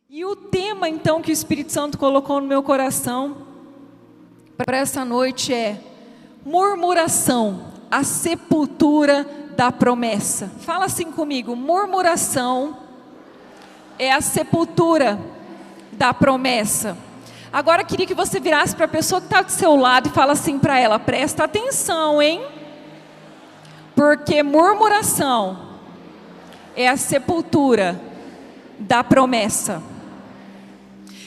E o tema então que o Espírito Santo colocou no meu coração para essa noite é murmuração, a sepultura da promessa. Fala assim comigo: murmuração é a sepultura da promessa. Agora eu queria que você virasse para a pessoa que está do seu lado e fala assim para ela: presta atenção, hein? Porque murmuração é a sepultura da promessa.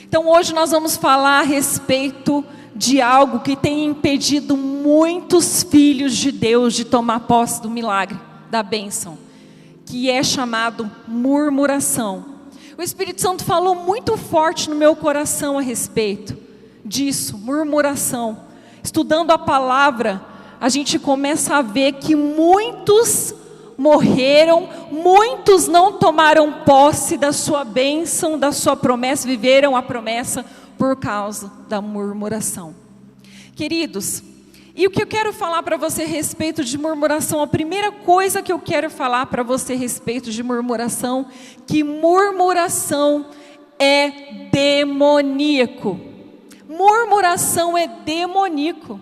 Então hoje nós vamos falar a respeito de algo que tem impedido muitos filhos de Deus de tomar posse do milagre, da bênção, que é chamado murmuração. O Espírito Santo falou muito forte no meu coração a respeito disso, murmuração. Estudando a palavra, a gente começa a ver que muitos morreram, muitos não tomaram posse da sua bênção, da sua promessa, viveram a promessa por causa da murmuração. Queridos, e o que eu quero falar para você a respeito de murmuração, a primeira coisa que eu quero falar para você a respeito de murmuração, que murmuração é demoníaco. Murmuração é demoníaco.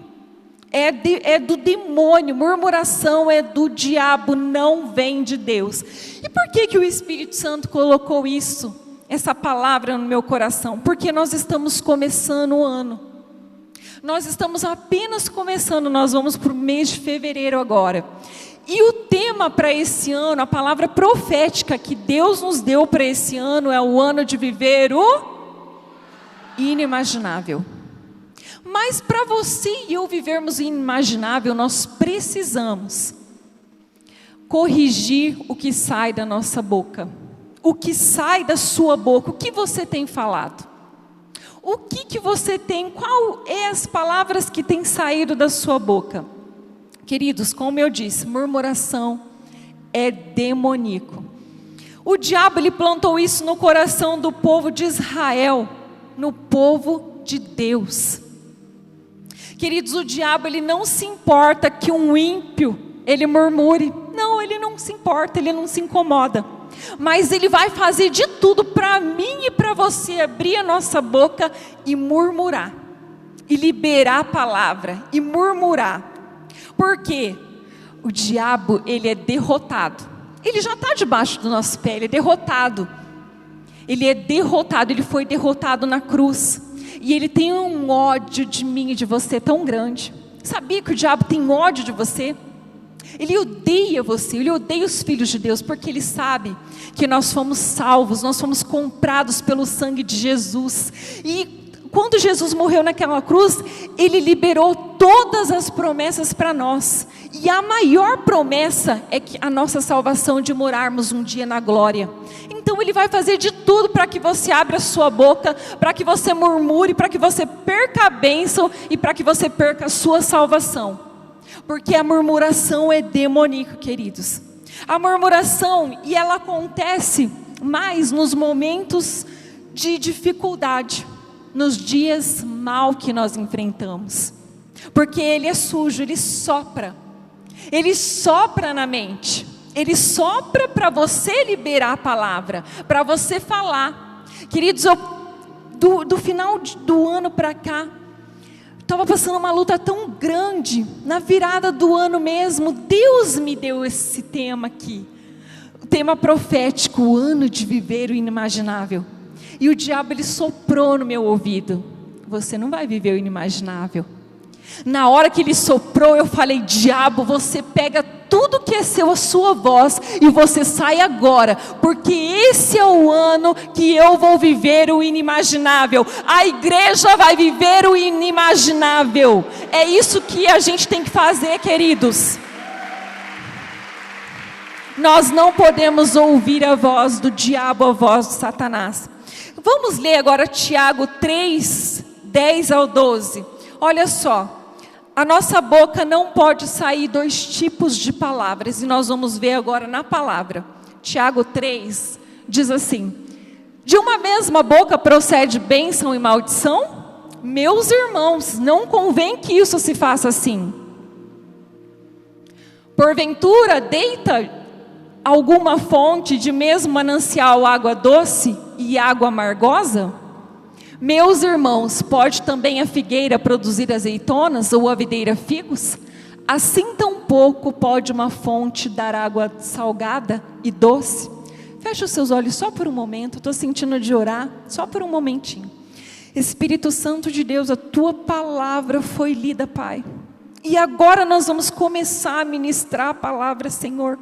É do demônio, murmuração é do diabo, não vem de Deus. E por que o Espírito Santo colocou isso, essa palavra no meu coração? Porque nós estamos começando o ano. Nós estamos apenas começando, nós vamos para o mês de fevereiro agora. E o tema para esse ano, a palavra profética que Deus nos deu para esse ano é o ano de viver o inimaginável. Mas para você e eu vivermos o inimaginável, nós precisamos corrigir o que sai da nossa boca. O que sai da sua boca, o que você tem falado? O que você tem, qual é as palavras que têm saído da sua boca? Queridos, como eu disse, murmuração é demoníaco. O diabo, ele plantou isso no coração do povo de Israel, no povo de Deus. Queridos, o diabo, ele não se importa que um ímpio, ele murmure. Não, ele não se importa, ele não se incomoda. Mas ele vai fazer de tudo para mim e para você abrir a nossa boca e murmurar. E liberar a palavra e murmurar. Por quê? O diabo, ele é derrotado. Ele já está debaixo do nosso pé, ele é derrotado. Ele é derrotado, ele foi derrotado na cruz. E ele tem um ódio de mim e de você tão grande. Sabia que o diabo tem ódio de você? Ele odeia você, ele odeia os filhos de Deus, porque ele sabe que nós fomos salvos, nós fomos comprados pelo sangue de Jesus. E quando Jesus morreu naquela cruz, ele liberou todas as promessas para nós. E a maior promessa é que a nossa salvação, de morarmos um dia na glória. Então ele vai fazer de tudo para que você abra a sua boca, para que você murmure, para que você perca a bênção e para que você perca a sua salvação. Porque a murmuração é demoníaca, queridos. A murmuração, e ela acontece mais nos momentos de dificuldade, nos dias mal que nós enfrentamos. Porque ele é sujo, ele sopra na mente. Ele sopra para você liberar a palavra, para você falar. Queridos, do final do ano para cá, estava passando uma luta tão grande, na virada do ano mesmo, Deus me deu esse tema aqui, o tema profético, o ano de viver o inimaginável. E o diabo, ele soprou no meu ouvido: você não vai viver o inimaginável. Na hora que ele soprou, eu falei: diabo, você pega tudo que é seu, a sua voz, e você sai agora, porque esse é o ano que eu vou viver o inimaginável. A igreja vai viver o inimaginável. É isso que a gente tem que fazer, queridos. Nós não podemos ouvir a voz do diabo, a voz de Satanás. Vamos ler agora Tiago 3, 10 ao 12. Olha só. A nossa boca não pode sair dois tipos de palavras, e nós vamos ver agora na palavra. Tiago 3 diz assim: de uma mesma boca procede bênção e maldição? Meus irmãos, não convém que isso se faça assim. Porventura deita alguma fonte de mesmo manancial água doce e água amargosa? Meus irmãos, pode também a figueira produzir azeitonas ou a videira figos? Assim tampouco pode uma fonte dar água salgada e doce? Feche os seus olhos só por um momento, estou sentindo de orar, só por um momentinho. Espírito Santo de Deus, a Tua palavra foi lida, Pai. E agora nós vamos começar a ministrar a palavra, Senhor.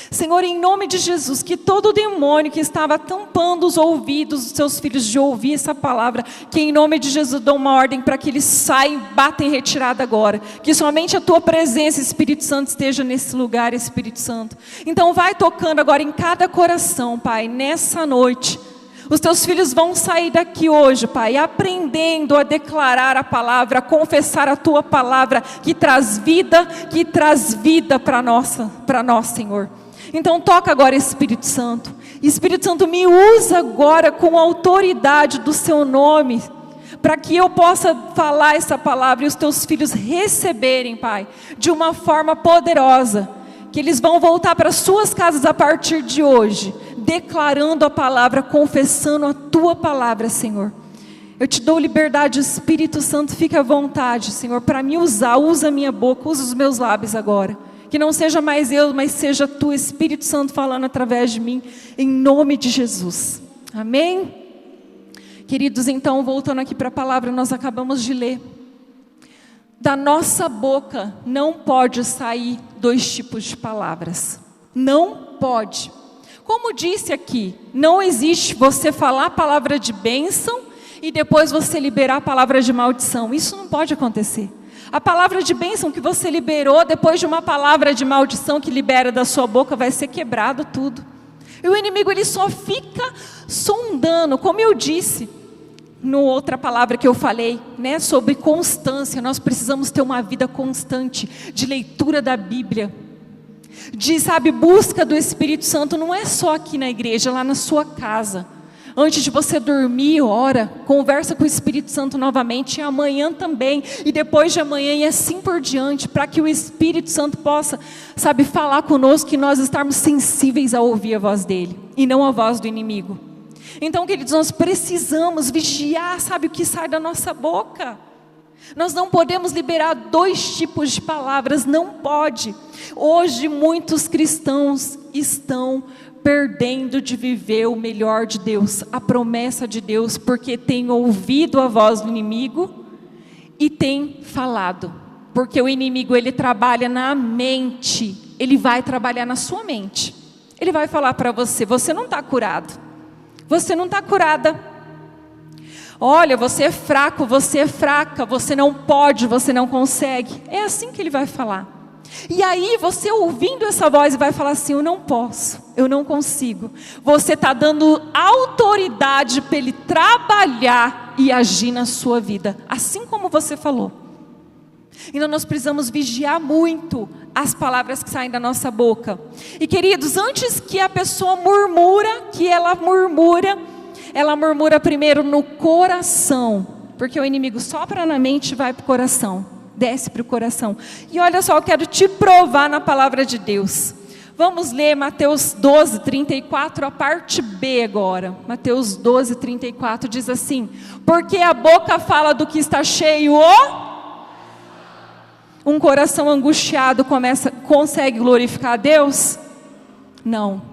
Senhor, em nome de Jesus, que todo demônio que estava tampando os ouvidos dos seus filhos de ouvir essa palavra, que em nome de Jesus dou uma ordem para que eles saiam, batem em retirada agora. Que somente a Tua presença, Espírito Santo, esteja nesse lugar, Espírito Santo. Então vai tocando agora em cada coração, Pai, nessa noite. Os Teus filhos vão sair daqui hoje, Pai, aprendendo a declarar a palavra, a confessar a Tua palavra, que traz vida para nós, Senhor. Então toca agora, Espírito Santo. Espírito Santo, me usa agora com a autoridade do Seu nome, para que eu possa falar essa palavra e os Teus filhos receberem, Pai, de uma forma poderosa, que eles vão voltar para suas casas a partir de hoje, declarando a palavra, confessando a Tua palavra, Senhor. Eu te dou liberdade, Espírito Santo, fica à vontade, Senhor, para me usar, usa a minha boca, usa os meus lábios agora. Que não seja mais eu, mas seja Tu, Espírito Santo, falando através de mim, em nome de Jesus. Amém? Queridos, então, voltando aqui para a palavra, nós acabamos de ler. Da nossa boca não pode sair 2 tipos de palavras. Não pode. Como disse aqui, não existe você falar a palavra de bênção e depois você liberar a palavra de maldição. Isso não pode acontecer. A palavra de bênção que você liberou, depois de uma palavra de maldição que libera da sua boca, vai ser quebrado tudo. E o inimigo, ele só fica sondando, como eu disse, no outra palavra que eu falei, né, sobre constância. Nós precisamos ter uma vida constante de leitura da Bíblia, de, busca do Espírito Santo. Não é só aqui na igreja, lá na sua casa. Antes de você dormir, ora, conversa com o Espírito Santo novamente, e amanhã também, e depois de amanhã, e assim por diante, para que o Espírito Santo possa, falar conosco, que nós estarmos sensíveis a ouvir a voz dele, e não a voz do inimigo. Então, queridos, nós precisamos vigiar, o que sai da nossa boca. Nós não podemos liberar 2 tipos de palavras, não pode. Hoje muitos cristãos estão perdendo de viver o melhor de Deus, a promessa de Deus, porque têm ouvido a voz do inimigo e têm falado. Porque o inimigo, ele trabalha na mente, ele vai trabalhar na sua mente. Ele vai falar para você, você não está curado, você não está curada. Olha, você é fraco, você é fraca, você não pode, você não consegue. É assim que ele vai falar. E aí você ouvindo essa voz vai falar assim, eu não posso, eu não consigo. Você está dando autoridade para ele trabalhar e agir na sua vida, assim como você falou. Então nós precisamos vigiar muito as palavras que saem da nossa boca. E queridos, antes que a pessoa ela murmura primeiro no coração, porque o inimigo sopra na mente e vai para o coração. Desce para o coração. E olha só, eu quero te provar na palavra de Deus. Vamos ler Mateus 12, 34, a parte B agora. Mateus 12, 34 diz assim: porque a boca fala do que está cheio, um coração angustiado consegue glorificar a Deus? Não.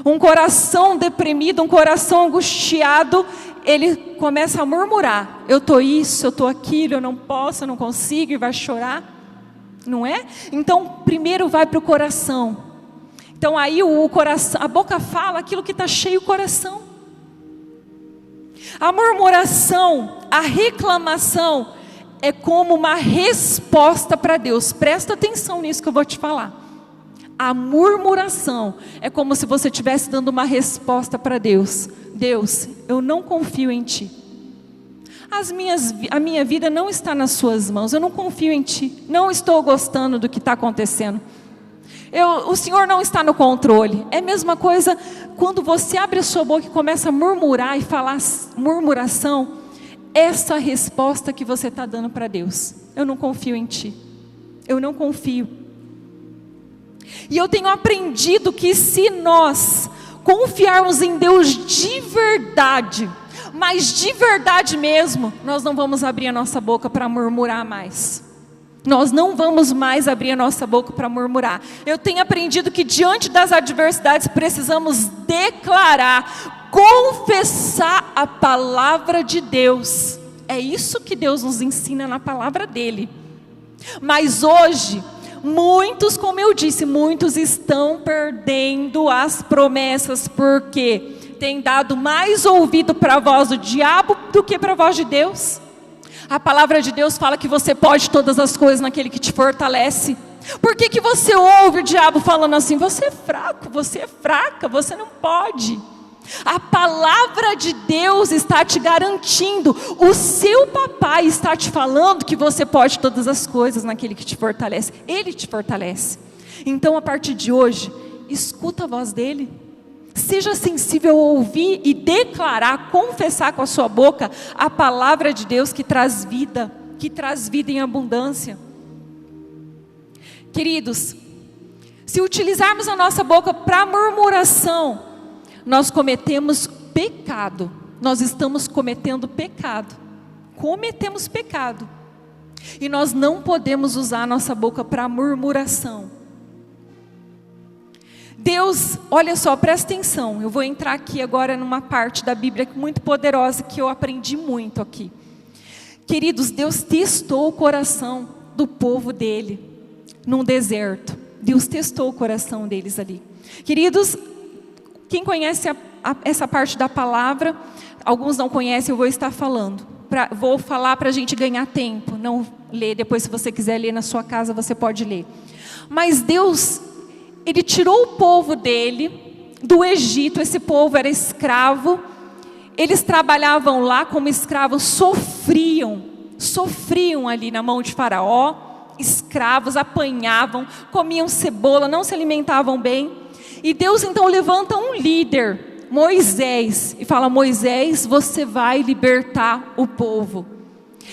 Um coração deprimido, um coração angustiado, ele começa a murmurar. Eu estou isso, eu estou aquilo, eu não posso, eu não consigo, e vai chorar. Não é? Então, primeiro vai para o coração. Então aí o coração, a boca fala aquilo que está cheio o coração. A murmuração, a reclamação, é como uma resposta para Deus. Presta atenção nisso que eu vou te falar. A murmuração é como se você estivesse dando uma resposta para Deus. Deus, eu não confio em Ti. A minha vida não está nas Suas mãos. Eu não confio em Ti. Não estou gostando do que está acontecendo. O Senhor não está no controle. É a mesma coisa quando você abre a sua boca e começa a murmurar e falar murmuração. Essa resposta que você está dando para Deus. Eu não confio em Ti. Eu não confio. E eu tenho aprendido que se nós confiarmos em Deus de verdade, mas de verdade mesmo, nós não vamos abrir a nossa boca para murmurar mais. Nós não vamos mais abrir a nossa boca para murmurar. Eu tenho aprendido que diante das adversidades precisamos declarar, confessar a palavra de Deus. É isso que Deus nos ensina na palavra dele. Mas hoje, muitos, como eu disse, muitos estão perdendo as promessas, porque têm dado mais ouvido para a voz do diabo do que para a voz de Deus. A palavra de Deus fala que você pode todas as coisas naquele que te fortalece. Por que você ouve o diabo falando assim? Você é fraco, você é fraca, você não pode. A palavra de Deus está te garantindo. O seu papai está te falando que você pode todas as coisas naquele que te fortalece. Ele te fortalece. Então, a partir de hoje, escuta a voz dele. Seja sensível a ouvir e declarar, confessar com a sua boca a palavra de Deus que traz vida em abundância. Queridos, se utilizarmos a nossa boca para murmuração, nós cometemos pecado. Nós estamos cometendo pecado. Cometemos pecado. E nós não podemos usar a nossa boca para murmuração. Deus, olha só, presta atenção. Eu vou entrar aqui agora numa parte da Bíblia muito poderosa que eu aprendi muito aqui. Queridos, Deus testou o coração do povo dele num deserto. Deus testou o coração deles ali. Queridos, quem conhece essa parte da palavra, alguns não conhecem, eu vou estar falando. Vou falar para a gente ganhar tempo, não ler. Depois, se você quiser ler na sua casa, você pode ler. Mas Deus, Ele tirou o povo dele do Egito. Esse povo era escravo. Eles trabalhavam lá como escravos, sofriam ali na mão de Faraó. Escravos, apanhavam, comiam cebola, não se alimentavam bem. E Deus então levanta um líder, Moisés, e fala: Moisés, você vai libertar o povo.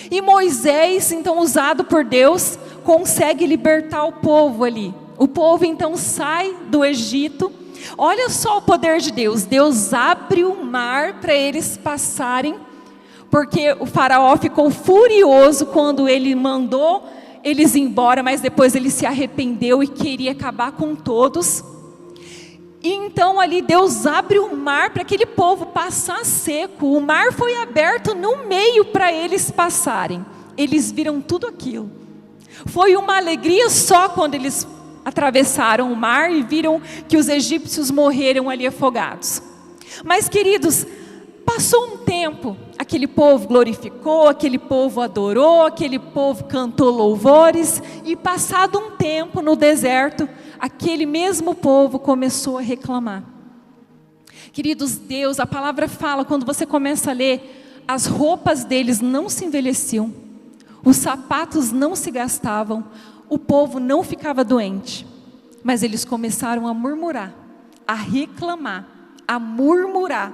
E Moisés, então usado por Deus, consegue libertar o povo ali. O povo então sai do Egito. Olha só o poder de Deus. Deus abre o mar para eles passarem, porque o faraó ficou furioso quando ele mandou eles embora, mas depois ele se arrependeu e queria acabar com todos. E então ali Deus abre o mar para aquele povo passar seco. O mar foi aberto no meio para eles passarem. Eles viram tudo aquilo. Foi uma alegria só quando eles atravessaram o mar e viram que os egípcios morreram ali afogados. Mas, queridos, passou um tempo, aquele povo glorificou, aquele povo adorou, aquele povo cantou louvores, e passado um tempo no deserto, aquele mesmo povo começou a reclamar. Queridos, Deus, a palavra fala, quando você começa a ler, as roupas deles não se envelheciam, os sapatos não se gastavam, o povo não ficava doente, mas eles começaram a murmurar, a reclamar, a murmurar.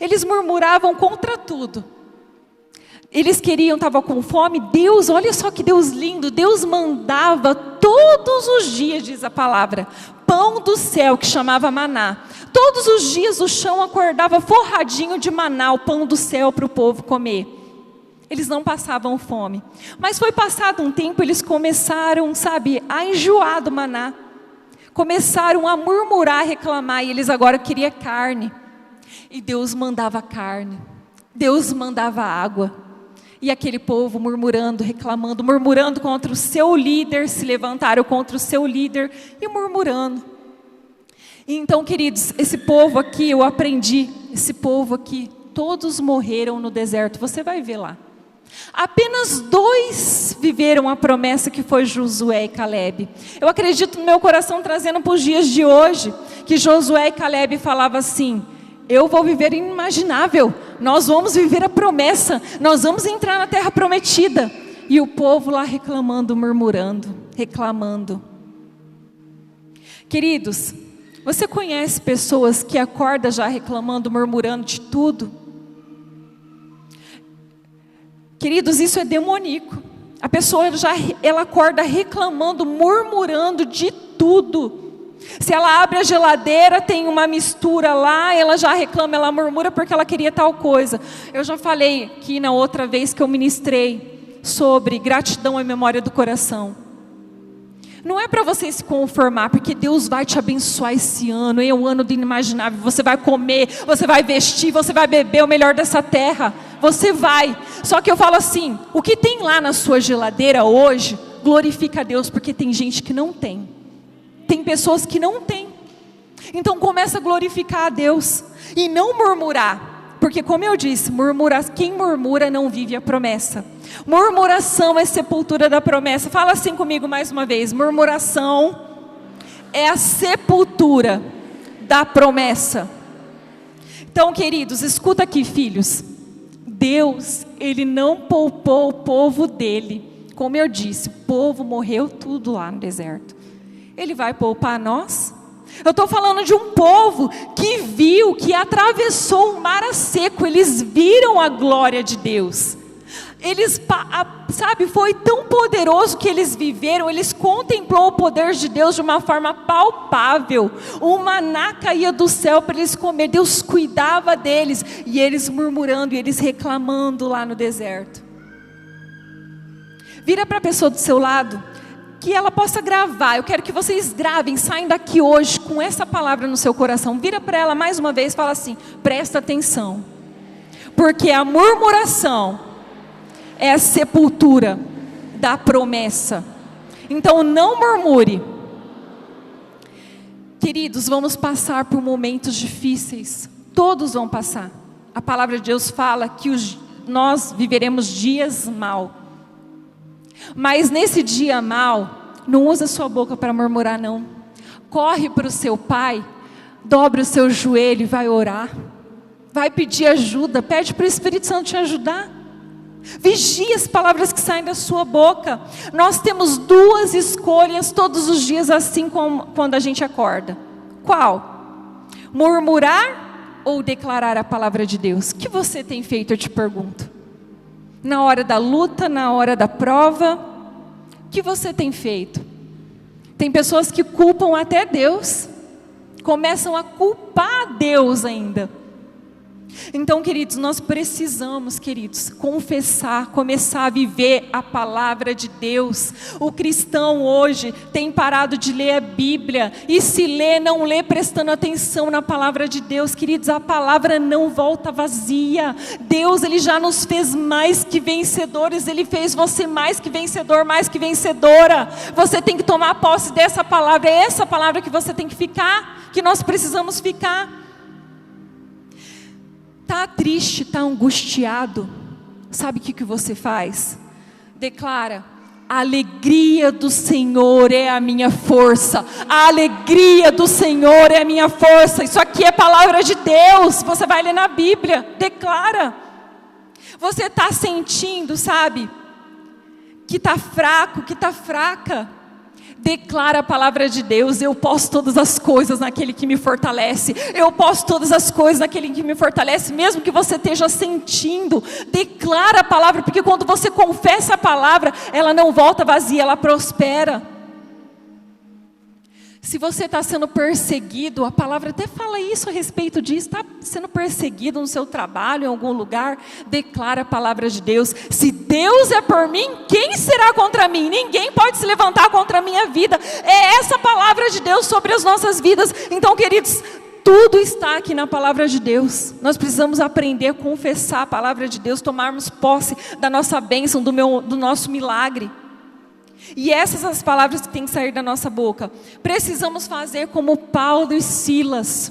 Eles murmuravam contra tudo. Eles estavam com fome. Deus, olha só que Deus lindo, Deus mandava todos os dias, diz a palavra, pão do céu, que chamava maná. Todos os dias o chão acordava forradinho de maná, o pão do céu para o povo comer. Eles não passavam fome. Mas foi passado um tempo, eles começaram, a enjoar do maná. Começaram a murmurar, a reclamar, e eles agora queriam carne. E Deus mandava carne, Deus mandava água. E aquele povo murmurando, reclamando, murmurando contra o seu líder, se levantaram contra o seu líder e murmurando. E então, queridos, esse povo aqui, eu aprendi, esse povo aqui, todos morreram no deserto, você vai ver lá. Apenas 2 viveram a promessa, que foi Josué e Calebe. Eu acredito no meu coração, trazendo para os dias de hoje, que Josué e Calebe falavam assim: eu vou viver o inimaginável, nós vamos viver a promessa, nós vamos entrar na terra prometida. E o povo lá reclamando, murmurando, reclamando. Queridos, você conhece pessoas que acordam já reclamando, murmurando de tudo? Queridos, isso é demoníaco. A pessoa ela acorda reclamando, murmurando de tudo. Se ela abre a geladeira, tem uma mistura lá, ela já reclama, ela murmura porque ela queria tal coisa. Eu já falei aqui na outra vez que eu ministrei sobre gratidão e memória do coração. Não é para você se conformar, porque Deus vai te abençoar esse ano, é um ano do inimaginável. Você vai comer, você vai vestir, você vai beber o melhor dessa terra. Você vai. Só que eu falo assim, o que tem lá na sua geladeira hoje, glorifica a Deus, porque tem gente que não tem. Tem pessoas que não têm. Então começa a glorificar a Deus e não murmurar, porque como eu disse, quem murmura não vive a promessa. Murmuração é sepultura da promessa. Fala assim comigo mais uma vez: murmuração é a sepultura da promessa. Então, queridos, escuta aqui, filhos. Deus, Ele não poupou o povo dele. Como eu disse, o povo morreu tudo lá no deserto. Ele vai poupar nós? Eu estou falando de um povo que viu, que atravessou o mar a seco. Eles viram a glória de Deus. Eles, foi tão poderoso que eles viveram. Eles contemplou o poder de Deus de uma forma palpável. O maná caía do céu para eles comer. Deus cuidava deles. E eles murmurando, e eles reclamando lá no deserto. Vira para a pessoa do seu lado, que ela possa gravar. Eu quero que vocês gravem, saem daqui hoje com essa palavra no seu coração. Vira para ela mais uma vez e fala assim: presta atenção, porque a murmuração é a sepultura da promessa. Então não murmure. Queridos, vamos passar por momentos difíceis. Todos vão passar. A palavra de Deus fala que nós viveremos dias maus. Mas nesse dia mal, não usa sua boca para murmurar, não. Corre para o seu pai, dobra o seu joelho e vai orar. Vai pedir ajuda, pede para o Espírito Santo te ajudar. Vigie as palavras que saem da sua boca. Nós temos duas escolhas todos os dias, assim como quando a gente acorda. Qual? Murmurar ou declarar a palavra de Deus? O que você tem feito, eu te pergunto? Na hora da luta, na hora da prova, o que você tem feito? Tem pessoas que culpam até Deus, começam a culpar Deus ainda. Então, queridos, nós precisamos, queridos, confessar, começar a viver a palavra de Deus. O cristão hoje tem parado de ler a Bíblia, e se lê, não lê prestando atenção na palavra de Deus. Queridos, a palavra não volta vazia. Deus, Ele já nos fez mais que vencedores. Ele fez você mais que vencedor, mais que vencedora. Você tem que tomar posse dessa palavra. É essa palavra que você tem que ficar, que nós precisamos ficar. Está triste, está angustiado, sabe o que você faz? Declara: a alegria do Senhor é a minha força. A alegria do Senhor é a minha força. Isso aqui é palavra de Deus. Você vai ler na Bíblia, declara. Você está sentindo, sabe, que está fraco, que está fraca? Declara a palavra de Deus: eu posso todas as coisas naquele que me fortalece. Eu posso todas as coisas naquele que me fortalece. Mesmo que você esteja sentindo, declara a palavra, porque quando você confessa a palavra, ela não volta vazia, ela prospera. Se você está sendo perseguido, a palavra até fala isso a respeito disso. Está sendo perseguido no seu trabalho, em algum lugar, declara a palavra de Deus. Se Deus é por mim, quem será contra mim? Ninguém pode se levantar contra a minha vida. É essa palavra de Deus sobre as nossas vidas. Então, queridos, tudo está aqui na palavra de Deus. Nós precisamos aprender a confessar a palavra de Deus, tomarmos posse da nossa bênção, do nosso milagre. E essas são as palavras que têm que sair da nossa boca. Precisamos fazer como Paulo e Silas.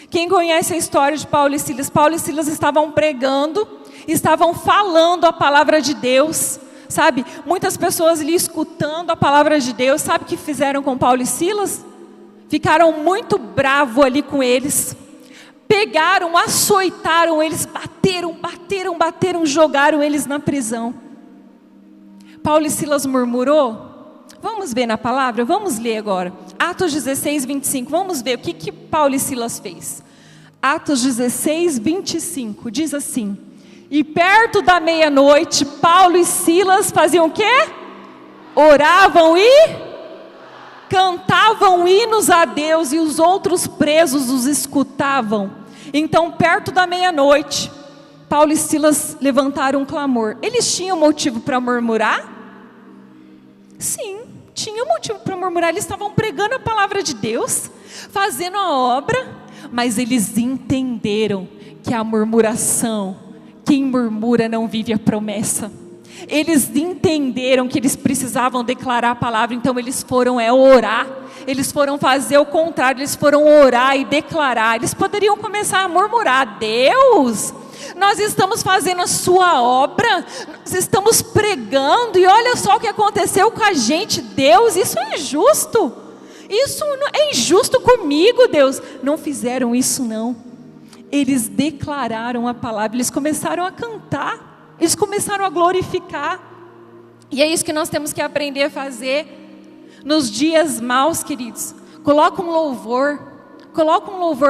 Quem conhece a história de Paulo e Silas? Paulo e Silas estavam pregando, estavam falando a palavra de Deus, sabe? Muitas pessoas ali escutando a palavra de Deus. Sabe o que fizeram com Paulo e Silas? Ficaram muito bravos ali com eles. Pegaram, açoitaram eles, bateram, jogaram eles na prisão. Paulo e Silas murmurou? Vamos ver na palavra? Vamos ler agora. Atos 16, 25. Vamos ver o que Paulo e Silas fez. Atos 16, 25. Diz assim: e perto da meia-noite, Paulo e Silas faziam o quê? Oravam e cantavam hinos a Deus e os outros presos os escutavam. Então, perto da meia-noite, Paulo e Silas levantaram um clamor. Eles tinham motivo para murmurar? Sim, tinham motivo para murmurar. Eles estavam pregando a palavra de Deus, fazendo a obra, mas eles entenderam que a murmuração, quem murmura não vive a promessa. Eles entenderam que eles precisavam declarar a palavra, então eles foram orar. Eles foram fazer o contrário, eles foram orar e declarar. Eles poderiam começar a murmurar: Deus, nós estamos fazendo a sua obra, nós estamos pregando, e olha só o que aconteceu com a gente. Deus, isso é injusto, isso é injusto comigo, Deus. Não fizeram isso não, eles declararam a palavra, eles começaram a cantar, eles começaram a glorificar. E é isso que nós temos que aprender a fazer nos dias maus, queridos. Coloca um louvor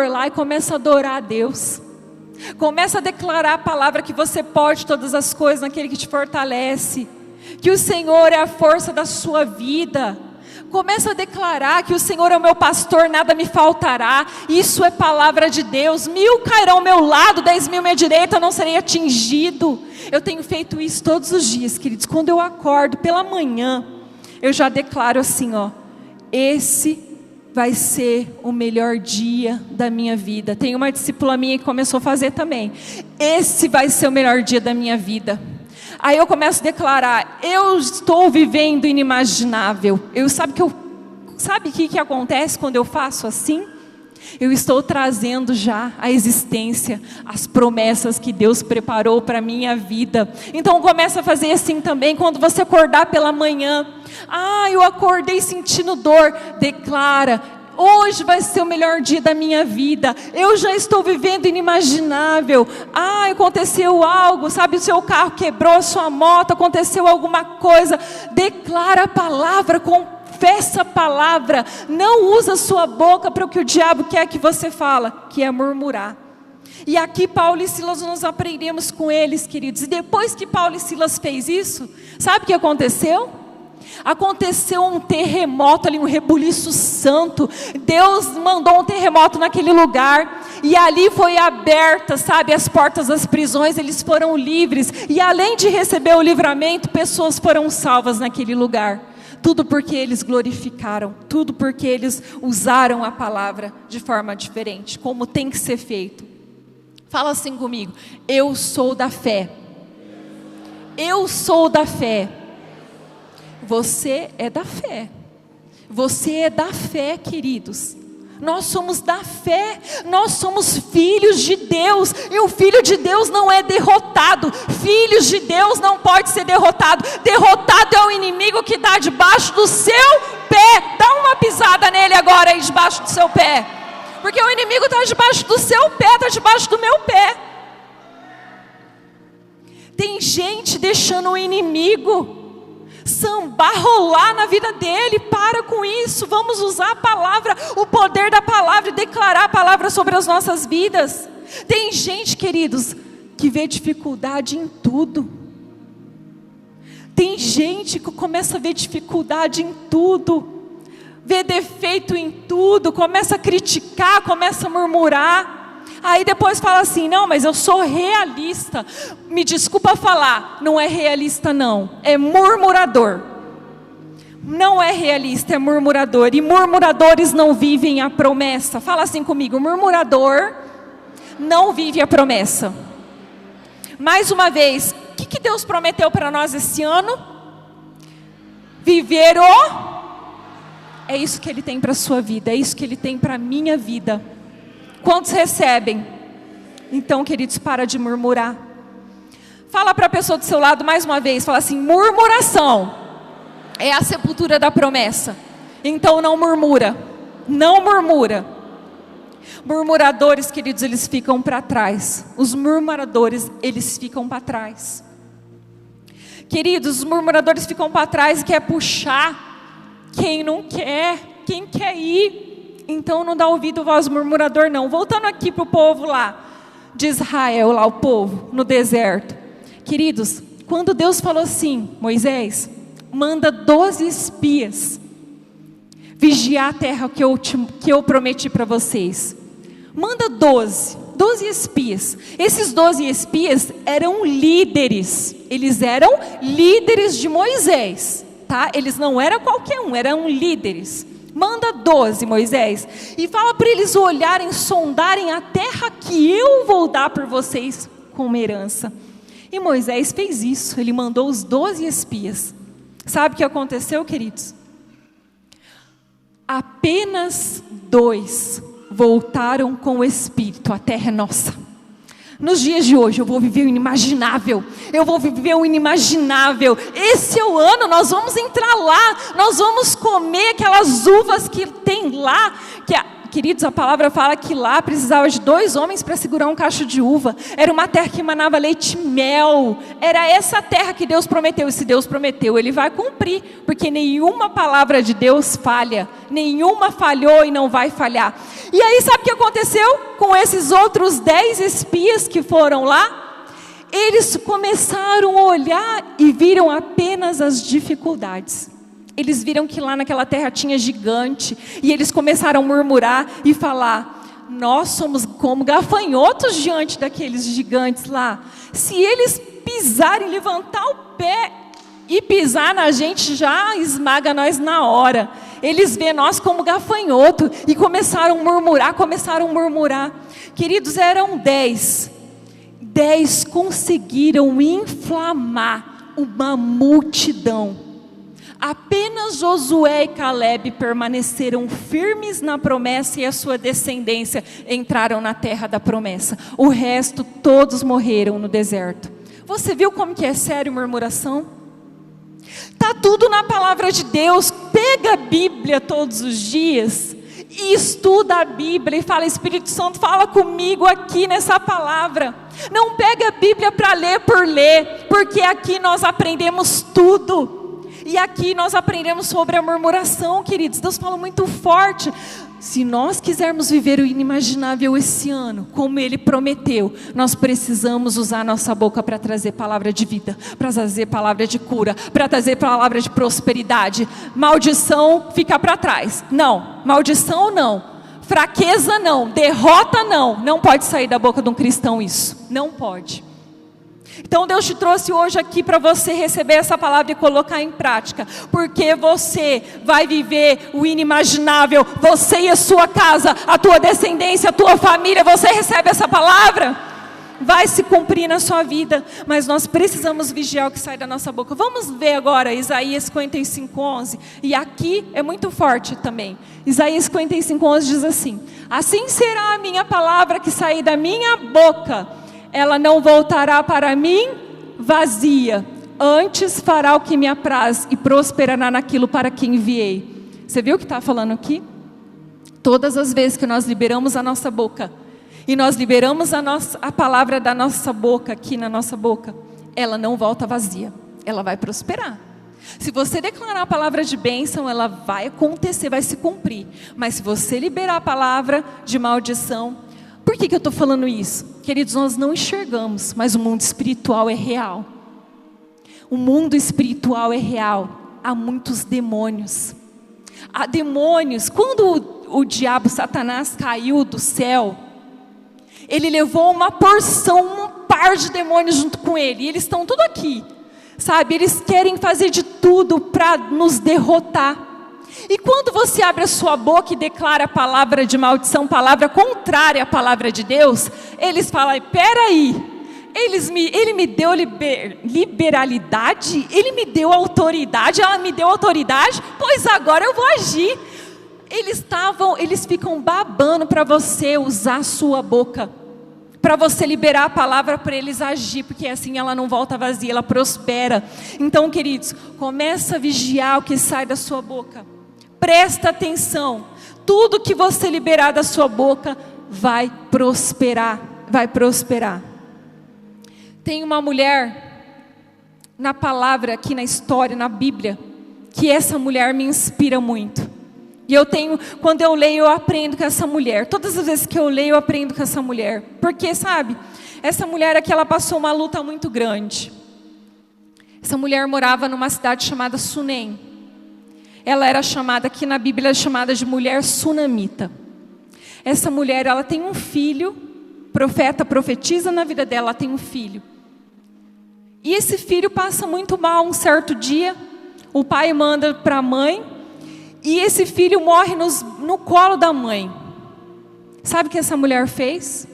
lá e começa a adorar a Deus. Começa a declarar a palavra que você pode todas as coisas naquele que te fortalece, que o Senhor é a força da sua vida. Começa a declarar que o Senhor é o meu pastor, nada me faltará. Isso é palavra de Deus. 1000 cairão ao meu lado, 10.000 à minha direita, eu não serei atingido. Eu tenho feito isso todos os dias, queridos. Quando eu acordo pela manhã, eu já declaro assim, esse vai ser o melhor dia da minha vida. Tem uma discípula minha que começou a fazer também. Esse vai ser o melhor dia da minha vida. Aí eu começo a declarar: eu estou vivendo inimaginável. Sabe o que acontece quando eu faço assim? Eu estou trazendo já à existência as promessas que Deus preparou para a minha vida. Então começa a fazer assim também, quando você acordar pela manhã. Eu acordei sentindo dor. Declara: hoje vai ser o melhor dia da minha vida. Eu já estou vivendo inimaginável. Aconteceu algo, sabe, o seu carro quebrou, a sua moto, aconteceu alguma coisa. Declara a palavra, confessa a palavra. Não usa a sua boca para o que o diabo quer que você fala, que é murmurar. E aqui Paulo e Silas, nós aprendemos com eles, queridos. E depois que Paulo e Silas fez isso, sabe o que aconteceu? Aconteceu um terremoto ali, um rebuliço santo. Deus mandou um terremoto naquele lugar, e ali foi aberta, sabe, as portas das prisões. Eles foram livres, e além de receber o livramento, pessoas foram salvas naquele lugar. Tudo porque eles glorificaram, tudo porque eles usaram a palavra de forma diferente, como tem que ser feito. Fala assim comigo: eu sou da fé. Eu sou da fé. Você é da fé. Você é da fé, queridos. Nós somos da fé. Nós somos filhos de Deus. E o filho de Deus não é derrotado. Filhos de Deus não pode ser derrotado. Derrotado é o inimigo que está debaixo do seu pé. Dá uma pisada nele agora aí debaixo do seu pé. Porque o inimigo está debaixo do seu pé, está debaixo do meu pé. Tem gente deixando o inimigo sambar, rolar na vida dele. Para com isso. Vamos usar a palavra, o poder da palavra, e declarar a palavra sobre as nossas vidas. Tem gente, queridos, que vê dificuldade em tudo. Tem gente que começa a ver dificuldade em tudo, vê defeito em tudo, começa a criticar, começa a murmurar. Aí depois fala assim: não, mas eu sou realista. Me desculpa falar, não é realista não, é murmurador. Não é realista, é murmurador. E murmuradores não vivem a promessa. Fala assim comigo: murmurador não vive a promessa. Mais uma vez, o que Deus prometeu para nós esse ano? Viver o... É isso que Ele tem para a sua vida, é isso que Ele tem para a minha vida. Quantos recebem? Então, queridos, para de murmurar. Fala para a pessoa do seu lado mais uma vez. Fala assim: murmuração é a sepultura da promessa. Então não murmura. Não murmura. Murmuradores, queridos, eles ficam para trás. Os murmuradores, eles ficam para trás. Queridos, os murmuradores ficam para trás e quer puxar quem não quer, quem quer ir. Então não dá ouvido à voz do murmurador não. Voltando aqui para o povo lá de Israel, lá o povo no deserto. Queridos, quando Deus falou assim: Moisés, manda 12 espias vigiar a terra que eu prometi para vocês. Manda 12 espias. Esses 12 espias eram líderes. Eles eram líderes de Moisés, tá? Eles não eram qualquer um, eram líderes. Manda 12, Moisés, e fala para eles olharem, sondarem a terra que eu vou dar por vocês como herança. E Moisés fez isso, ele mandou os 12 espias. Sabe o que aconteceu, queridos? Apenas 2 voltaram com o Espírito. A terra é nossa. Nos dias de hoje eu vou viver o inimaginável. Eu vou viver o inimaginável. Esse é o ano, nós vamos entrar lá. Nós vamos comer aquelas uvas que tem lá. Queridos, a palavra fala que lá precisava de 2 homens para segurar um cacho de uva. Era uma terra que emanava leite e mel. Era essa terra que Deus prometeu. E se Deus prometeu, Ele vai cumprir. Porque nenhuma palavra de Deus falha. Nenhuma falhou e não vai falhar. E aí sabe o que aconteceu com esses outros 10 espias que foram lá? Eles começaram a olhar e viram apenas as dificuldades. Eles viram que lá naquela terra tinha gigante. E eles começaram a murmurar e falar: nós somos como gafanhotos diante daqueles gigantes lá. Se eles pisarem, levantar o pé e pisar na gente, já esmaga nós na hora. Eles veem nós como gafanhoto. E começaram a murmurar. Queridos, eram 10. 10 conseguiram inflamar uma multidão. Apenas Josué e Caleb permaneceram firmes na promessa e a sua descendência entraram na terra da promessa. O resto, todos morreram no deserto. Você viu como que é sério murmuração? Está tudo na palavra de Deus. Pega a Bíblia todos os dias e estuda a Bíblia e fala: Espírito Santo, fala comigo aqui nessa palavra. Não pega a Bíblia para ler por ler, porque aqui nós aprendemos tudo. E aqui nós aprendemos sobre a murmuração, queridos. Deus fala muito forte. Se nós quisermos viver o inimaginável esse ano, como Ele prometeu, nós precisamos usar a nossa boca para trazer palavra de vida, para trazer palavra de cura, para trazer palavra de prosperidade. Maldição fica para trás. Não, maldição não. Fraqueza não, derrota não. Não pode sair da boca de um cristão isso. Não pode. Então Deus te trouxe hoje aqui para você receber essa palavra e colocar em prática, porque você vai viver o inimaginável, você e a sua casa, a tua descendência, a tua família. Você recebe essa palavra? Vai se cumprir na sua vida, mas nós precisamos vigiar o que sai da nossa boca. Vamos ver agora Isaías 55:11, e aqui é muito forte também. Isaías 55:11 diz assim: assim será a minha palavra que sair da minha boca, ela não voltará para mim vazia, antes fará o que me apraz e prosperará naquilo para que enviei. Você viu o que está falando aqui? Todas as vezes que nós liberamos a nossa boca, e nós liberamos a palavra da nossa boca, aqui na nossa boca, ela não volta vazia, ela vai prosperar. Se você declarar a palavra de bênção, ela vai acontecer, vai se cumprir. Mas se você liberar a palavra de maldição, por que eu estou falando isso? Queridos, nós não enxergamos, mas o mundo espiritual é real. O mundo espiritual é real. Há muitos demônios. Há demônios. Quando o diabo, Satanás, caiu do céu, ele levou uma porção, um par de demônios junto com ele. E eles estão tudo aqui, sabe? Eles querem fazer de tudo para nos derrotar. E quando você abre a sua boca e declara a palavra de maldição, palavra contrária à palavra de Deus, eles falam: peraí, ele me deu liberalidade, ele me deu autoridade, ela me deu autoridade, pois agora eu vou agir. Eles ficam babando para você usar a sua boca, para você liberar a palavra para eles agir, porque assim ela não volta vazia, ela prospera. Então, queridos, começa a vigiar o que sai da sua boca. Presta atenção, tudo que você liberar da sua boca vai prosperar, vai prosperar. Tem uma mulher na palavra, aqui na história, na Bíblia, que essa mulher me inspira muito. E quando eu leio, eu aprendo com essa mulher. Todas as vezes que eu leio, eu aprendo com essa mulher. Porque, sabe, essa mulher aqui, ela passou uma luta muito grande. Essa mulher morava numa cidade chamada Sunem. Ela era chamada, aqui na Bíblia, é chamada de mulher sunamita. Essa mulher, ela tem um filho, profeta profetiza na vida dela, ela tem um filho. E esse filho passa muito mal um certo dia, o pai manda para a mãe, e esse filho morre no colo da mãe. Sabe o que essa mulher fez?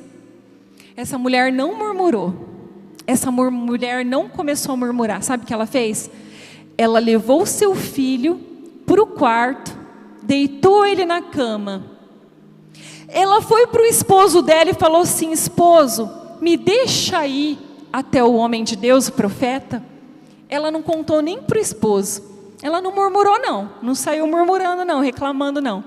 Essa mulher não murmurou. Essa mulher não começou a murmurar. Sabe o que ela fez? Ela levou o seu filho para o quarto, deitou ele na cama. Ela foi para o esposo dela e falou assim: esposo, me deixa ir até o homem de Deus, o profeta. Ela não contou nem para o esposo. Ela não murmurou não. Não saiu murmurando não, reclamando não.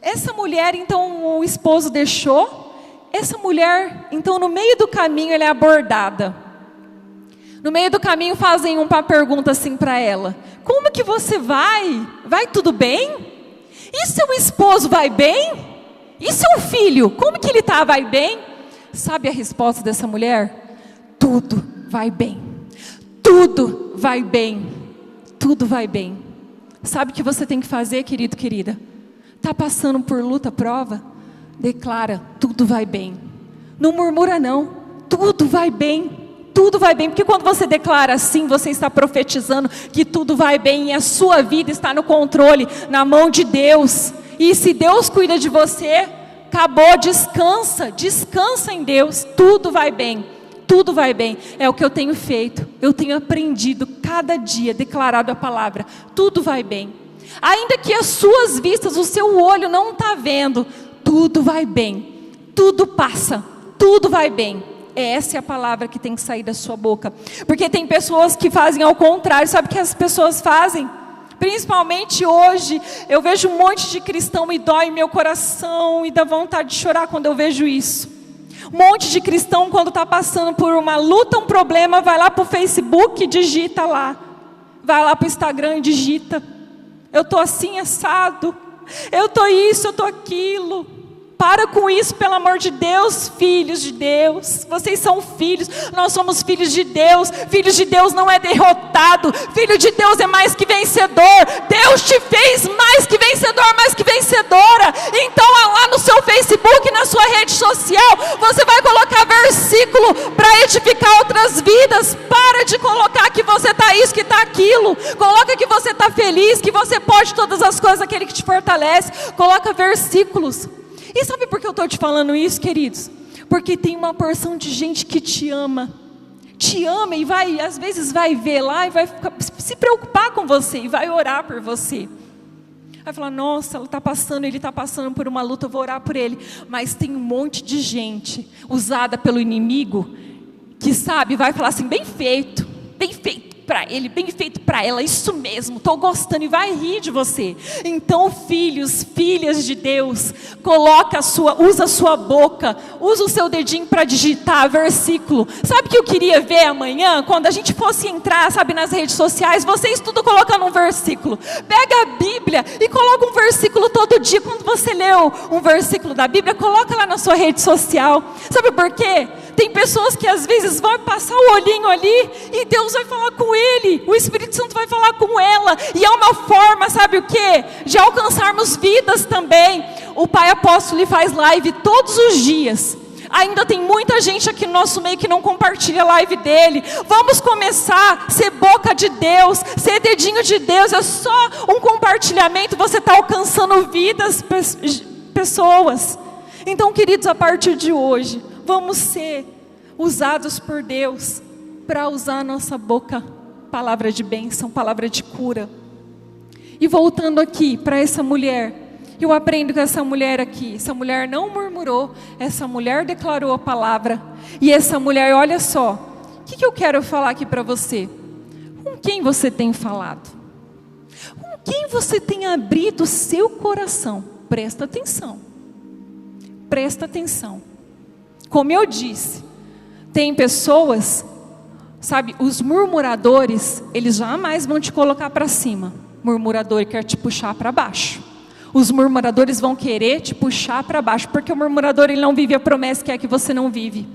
Essa mulher, então, o esposo deixou. Essa mulher, então, no meio do caminho, ela é abordada. No meio do caminho fazem uma pergunta assim para ela: como que você vai? Vai tudo bem? E seu esposo vai bem? E seu filho, como que ele está? Vai bem? Sabe a resposta dessa mulher? Tudo vai bem. Tudo vai bem. Tudo vai bem. Sabe o que você tem que fazer, querido, querida? Está passando por luta, prova? Declara: tudo vai bem. Não murmura não. Tudo vai bem. Tudo vai bem, porque quando você declara assim, você está profetizando que tudo vai bem e a sua vida está no controle, na mão de Deus. E se Deus cuida de você, acabou, descansa, descansa em Deus, tudo vai bem, tudo vai bem. É o que eu tenho feito, eu tenho aprendido cada dia, declarado a palavra, tudo vai bem. Ainda que as suas vistas, o seu olho não está vendo, tudo vai bem, tudo passa, tudo vai bem. Essa é a palavra que tem que sair da sua boca. Porque tem pessoas que fazem ao contrário. Sabe o que as pessoas fazem? Principalmente hoje, eu vejo um monte de cristão e dói meu coração e dá vontade de chorar quando eu vejo isso. Um monte de cristão, quando está passando por uma luta, um problema, vai lá para o Facebook e digita lá. Vai lá para o Instagram e digita: eu estou assim assado, eu estou isso, eu estou aquilo. Para com isso, pelo amor de Deus, filhos de Deus. Vocês são filhos, nós somos filhos de Deus. Filhos de Deus não é derrotado. Filho de Deus é mais que vencedor. Deus te fez mais que vencedor, mais que vencedora. Então lá no seu Facebook, na sua rede social, você vai colocar versículo para edificar outras vidas. Para de colocar que você está isso, que está aquilo. Coloca que você está feliz, que você pode todas as coisas, aquele que te fortalece. Coloca versículos. E sabe por que eu estou te falando isso, queridos? Porque tem uma porção de gente que te ama e vai, às vezes vai ver lá e vai se preocupar com você e vai orar por você. Vai falar: nossa, ele está passando por uma luta, eu vou orar por ele. Mas tem um monte de gente usada pelo inimigo que sabe, vai falar assim: bem feito para ele, bem feito para ela, isso mesmo, estou gostando, e vai rir de você. Então, filhos, filhas de Deus, usa a sua boca, usa o seu dedinho para digitar versículo. Sabe o que eu queria ver amanhã, quando a gente fosse entrar, sabe, nas redes sociais, vocês tudo colocando um versículo. Pega a Bíblia e coloca um versículo todo dia. Quando você leu um versículo da Bíblia, coloca lá na sua rede social. Sabe por quê? Tem pessoas que às vezes vão passar o olhinho ali e Deus vai falar com ele, o Espírito Santo vai falar com ela, e é uma forma, sabe o que? De alcançarmos vidas também. O pai apóstolo faz live todos os dias. Ainda tem muita gente aqui no nosso meio que não compartilha a live dele. Vamos começar a ser boca de Deus, ser dedinho de Deus. É só um compartilhamento, você está alcançando vidas, pessoas. Então, queridos, a partir de hoje, vamos ser usados por Deus para usar a nossa boca, palavra de bênção, palavra de cura. E voltando aqui para essa mulher, eu aprendo com essa mulher aqui. Essa mulher não murmurou, essa mulher declarou a palavra. E essa mulher, olha só, o que eu quero falar aqui para você? Com quem você tem falado? Com quem você tem abrido o seu coração? Presta atenção. Presta atenção. Como eu disse, tem pessoas, sabe, os murmuradores, eles jamais vão te colocar para cima. Murmurador quer te puxar para baixo. Os murmuradores vão querer te puxar para baixo, porque o murmurador, ele não vive a promessa que é que você não vive.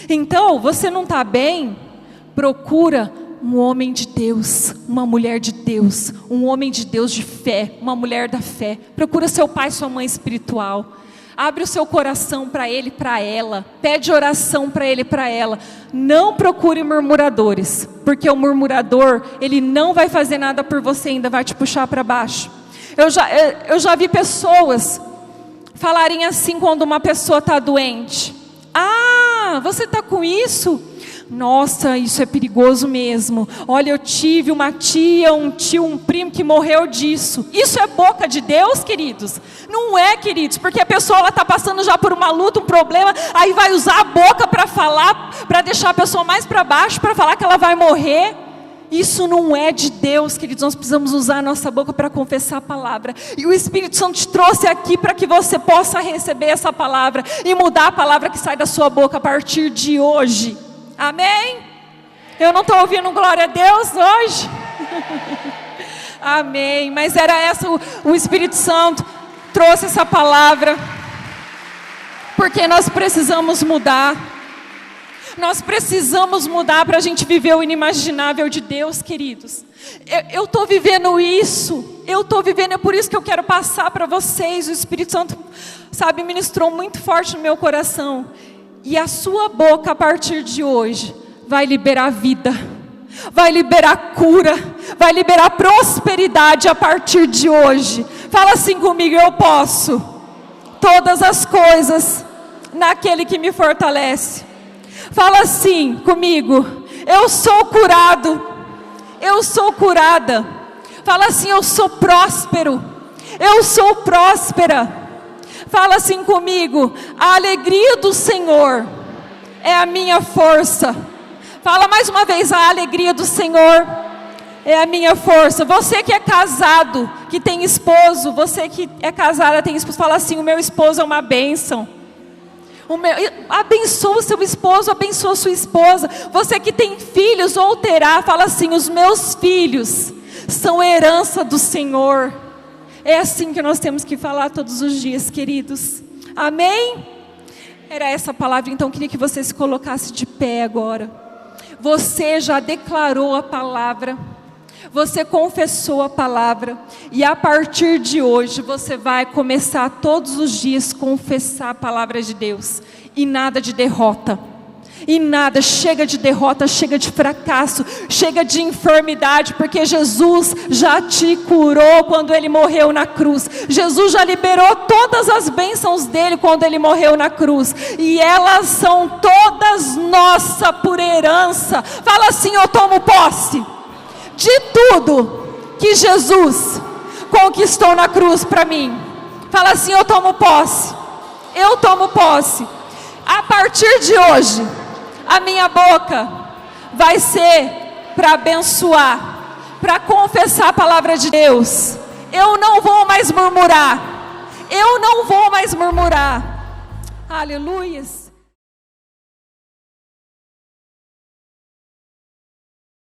Então, você não está bem, procura um homem de Deus, uma mulher de Deus, um homem de Deus de fé, uma mulher da fé. Procura seu pai, sua mãe espiritual. Abre o seu coração para ele, para ela. Pede oração para ele, para ela. Não procure murmuradores, porque o murmurador, ele não vai fazer nada por você, ainda vai te puxar para baixo. Eu já vi pessoas falarem assim quando uma pessoa está doente. Ah, você está com isso? Nossa, isso é perigoso mesmo. Olha, eu tive uma tia, um tio, um primo que morreu disso. Isso é boca de Deus, queridos? Não é, queridos, porque a pessoa está passando já por uma luta, um problema, aí vai usar a boca para falar, para deixar a pessoa mais para baixo, para falar que ela vai morrer. Isso não é de Deus, queridos. Nós precisamos usar a nossa boca para confessar a palavra. E o Espírito Santo te trouxe aqui para que você possa receber essa palavra e mudar a palavra que sai da sua boca a partir de hoje. Amém? Eu não estou ouvindo glória a Deus hoje? Amém. Mas era essa, o Espírito Santo trouxe essa palavra, porque nós precisamos mudar. Nós precisamos mudar para a gente viver o inimaginável de Deus, queridos. Eu estou vivendo isso. Eu estou vivendo, é por isso que eu quero passar para vocês. O Espírito Santo, sabe, ministrou muito forte no meu coração. E a sua boca, a partir de hoje, vai liberar vida, vai liberar cura, vai liberar prosperidade a partir de hoje. Fala assim comigo: eu posso todas as coisas naquele que me fortalece. Fala assim comigo: eu sou curado, eu sou curada. Fala assim: eu sou próspero, eu sou próspera. Fala assim comigo: a alegria do Senhor é a minha força. Fala mais uma vez: a alegria do Senhor é a minha força. Você que é casado, que tem esposo, você que é casada, tem esposo, fala assim: o meu esposo é uma bênção. Abençoa o seu esposo, abençoa a sua esposa. Você que tem filhos ou terá, fala assim: os meus filhos são herança do Senhor. É assim que nós temos que falar todos os dias, queridos. Amém? Era essa a palavra, então eu queria que você se colocasse de pé agora. Você já declarou a palavra, você confessou a palavra, e a partir de hoje você vai começar todos os dias a confessar a palavra de Deus. E nada de derrota. E nada, chega de derrota, chega de fracasso, chega de enfermidade, porque Jesus já te curou quando Ele morreu na cruz. Jesus já liberou todas as bênçãos dEle quando Ele morreu na cruz, e elas são todas nossa por herança. Fala assim: eu tomo posse de tudo que Jesus conquistou na cruz para mim. Fala assim: eu tomo posse, eu tomo posse. A partir de hoje, a minha boca vai ser para abençoar, para confessar a palavra de Deus. Eu não vou mais murmurar. Eu não vou mais murmurar. Aleluias.